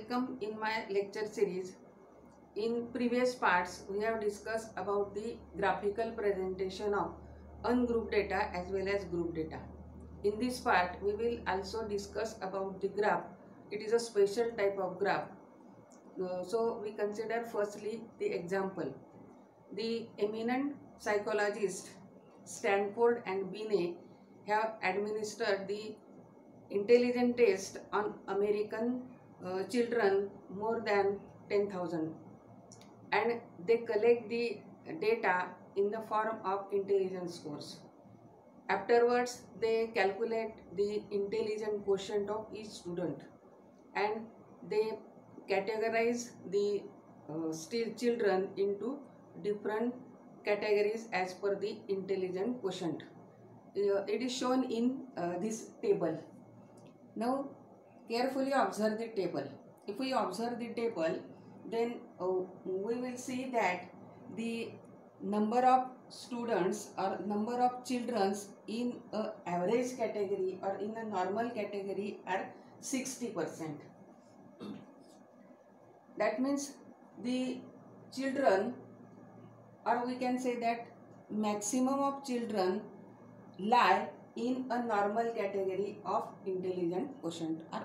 Welcome in my lecture series. In previous parts, we have discussed about the graphical presentation of ungrouped data as well as group data. In this part, we will also discuss about the graph. It is a special type of graph. So we consider firstly the example. The eminent psychologists Stanford and Binet have administered the intelligence test on American children more than 10,000, and they collect the data in the form of intelligence scores. Afterwards, they calculate the intelligence quotient of each student, and they categorize the children into different categories as per the intelligence quotient. It is shown in this table. Now carefully observe the table. If we observe the table, then we will see that the number of students or number of children in a average category or in a normal category are 60%. That means the children, or we can say that maximum of children lie in a normal category of intelligence quotient or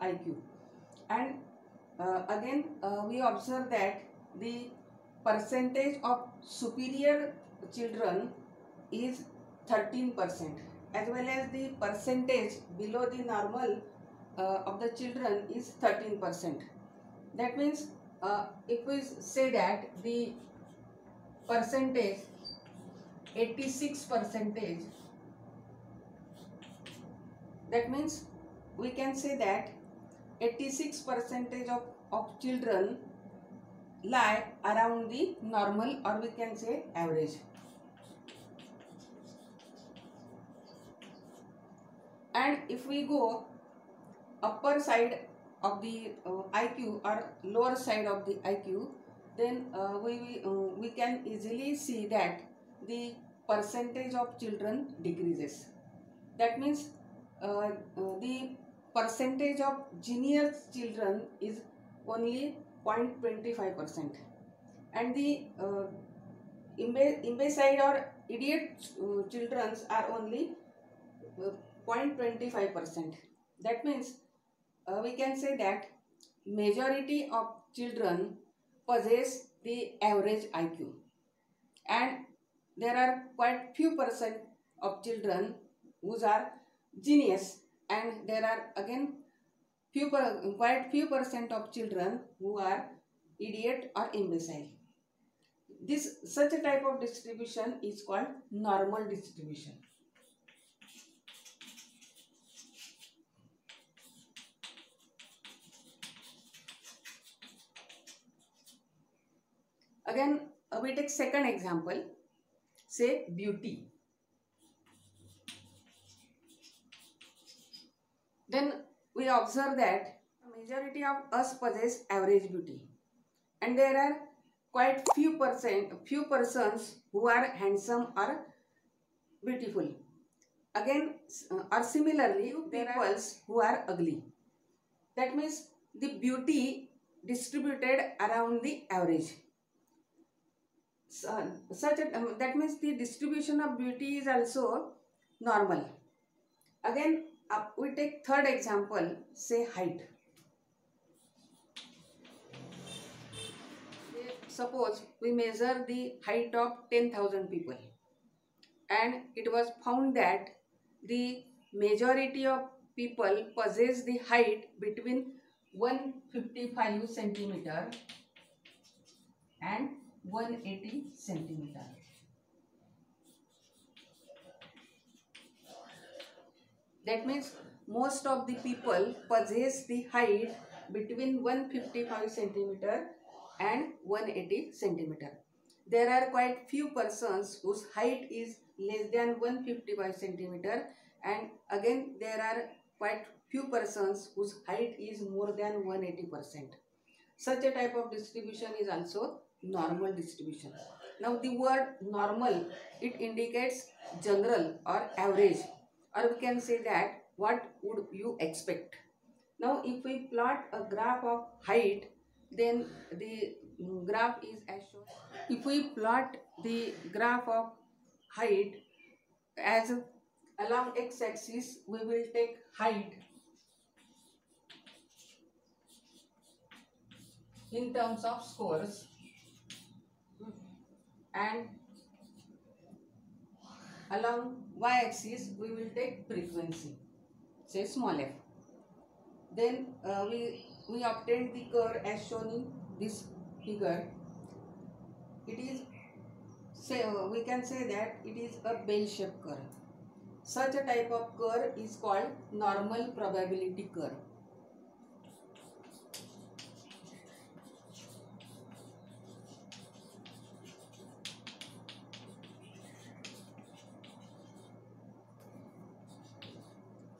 IQ. And again we observe that the percentage of superior children is 13%, as well as the percentage below the normal of the children is 13%. That means if we say that the percentage 86%, that means we can say that 86% of children lie around the normal, or we can say average. And if we go upper side of the IQ or lower side of the IQ, then we can easily see that the percentage of children decreases. That means the percentage of genius children is only 0.25%, and the imbecile or idiot children are only 0.25%. That means we can say that majority of children possess the average IQ, and there are quite few percent of children who are genius, and there are again quite few percent of children who are idiot or imbecile. Such a type of distribution is called normal distribution. Again we take second example, say beauty. Then we observe that majority of us possess average beauty, and there are quite few persons who are handsome or beautiful. Again or similarly, there are people who are ugly. That means the beauty distributed around the average. That means the distribution of beauty is also normal. Again we take third example, say height. Suppose we measure the height of 10,000 people, and it was found that the majority of people possess the height between 155 centimeter and 180 centimeter. That means most of the people possess the height between 155 centimeter and 180 centimeter. There are quite few persons whose height is less than 155 centimeter, and again there are quite few persons whose height is more than 180%. Such a type of distribution is also normal distribution. Now the word normal, it indicates general or average, or we can say that what would you expect. Now if we plot a graph of height, then the graph is as shown. If we plot the graph of height as along x-axis, we will take height in terms of scores, and along y-axis we will take frequency, say small f. Then we obtained the curve as shown in this figure. It is we can say that it is a bell-shaped curve. Such a type of curve is called normal probability curve.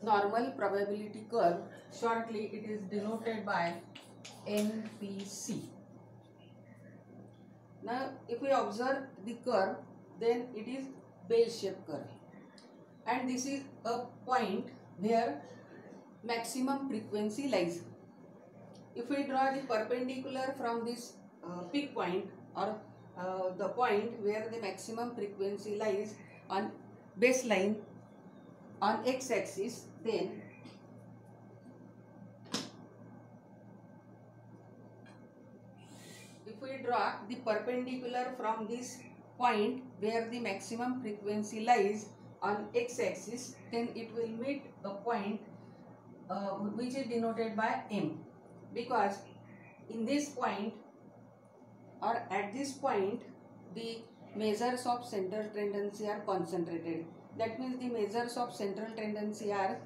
Normal probability curve, shortly it is denoted by NPC. Now if we observe the curve, then it is bell-shaped curve, and this is a point where maximum frequency lies. If we draw the perpendicular from this peak point, or the point where the maximum frequency lies on baseline on x-axis, then if we draw the perpendicular from this point where the maximum frequency lies on x-axis, then it will meet a point which is denoted by M, because in this point or at this point the measures of central tendency are concentrated. That means the measures of central tendency are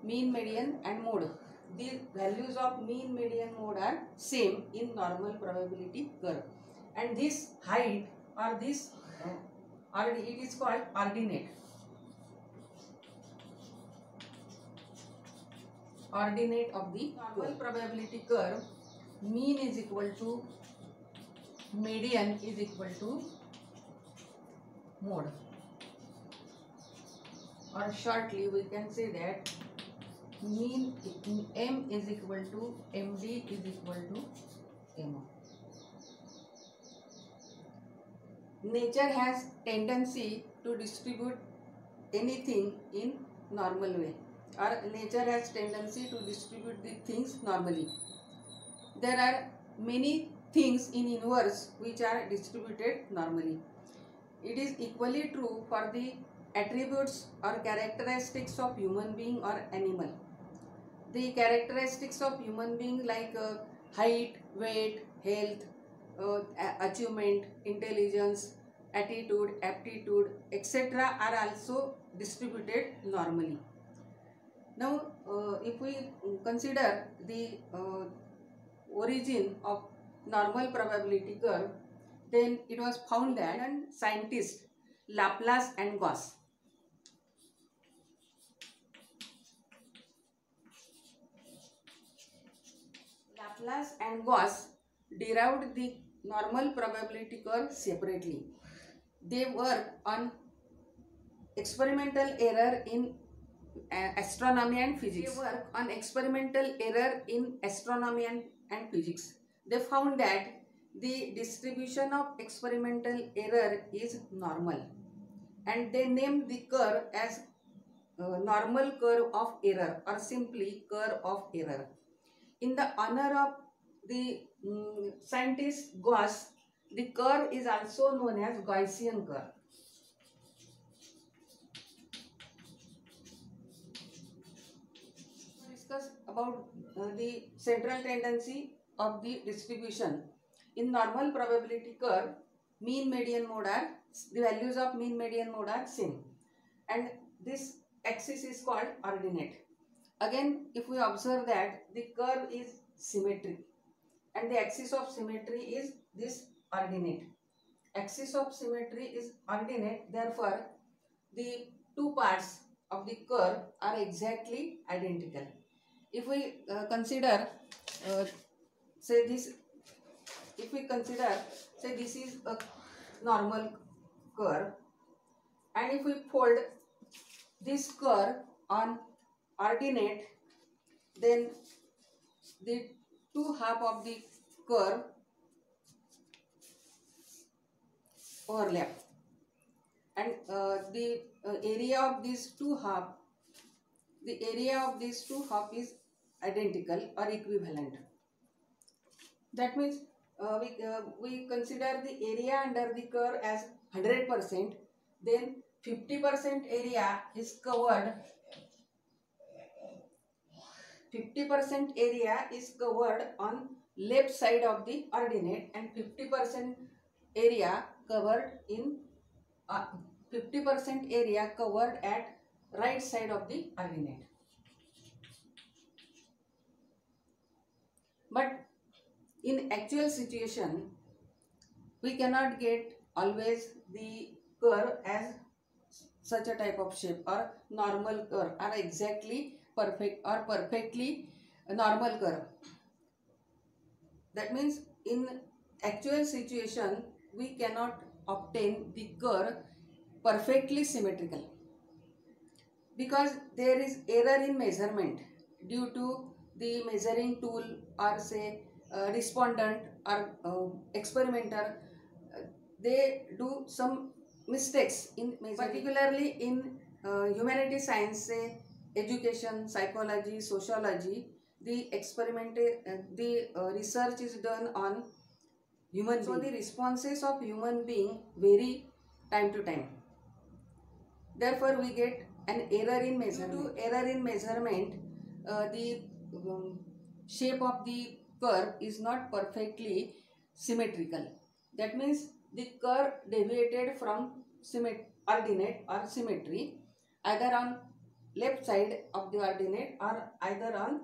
mean, median and mode. The values of mean, median, mode are same in normal probability curve, and this height or this it is called ordinate. Ordinate of the normal probability curve. Mean is equal to median is equal to mode, or shortly we can say that mean M is equal to MD is equal to MO. Nature has tendency to distribute anything in normal way, or nature has tendency to distribute the things normally. There are many things in universe which are distributed normally. It is equally true for the attributes or characteristics of human being or animal. The characteristics of human being like height, weight, health, achievement, intelligence, attitude, aptitude, etc. are also distributed normally. Now if we consider the origin of normal probability curve, then it was found that scientists Laplace and Gauss derived the normal probability curve separately. They work on experimental error in astronomy and physics. They work on experimental error in astronomy and physics. They found that the distribution of experimental error is normal, and they named the curve as normal curve of error, or simply curve of error. In the honor of the scientist Gauss, the curve is also known as Gaussian curve. We discuss about the central tendency of the distribution. In normal probability curve, mean, median, mode are, the values of mean, median, mode are same, and this axis is called ordinate. Again, if we observe that the curve is symmetric, and the axis of symmetry is this ordinate. Axis of symmetry is ordinate, therefore the two parts of the curve are exactly identical. If we consider say this, if we consider say this is a normal curve, and if we fold this curve on ordinate, then the two half of the curve overlap, and the area of these two half, is identical or equivalent. That means we consider the area under the curve as 100%, then 50% area is covered. 50% area is covered on left side of the ordinate, and 50% area covered in 50% area covered at right side of the ordinate. But in actual situation, we cannot get always the curve as such a type of shape, or normal curve, or exactly perfect or perfectly normal curve. That means in actual situation we cannot obtain the curve perfectly symmetrical, because there is error in measurement due to the measuring tool, or say respondent or experimenter. They do some mistakes in measuring. Particularly in humanity science, say education, psychology, sociology, the research is done on human being. So the responses of human being vary time to time. Therefore, we get an error in measurement. Due to error in measurement, the shape of the curve is not perfectly symmetrical. That means the curve deviated from ordinate or symmetry either on left side of the ordinate or either on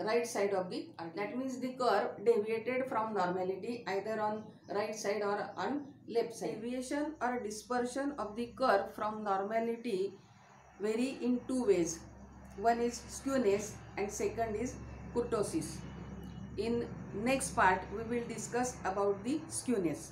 right side of the ordinate. That means the curve deviated from normality either on right side or on left side. Deviation or dispersion of the curve from normality vary in two ways. One is skewness and second is kurtosis. In next part we will discuss about the skewness.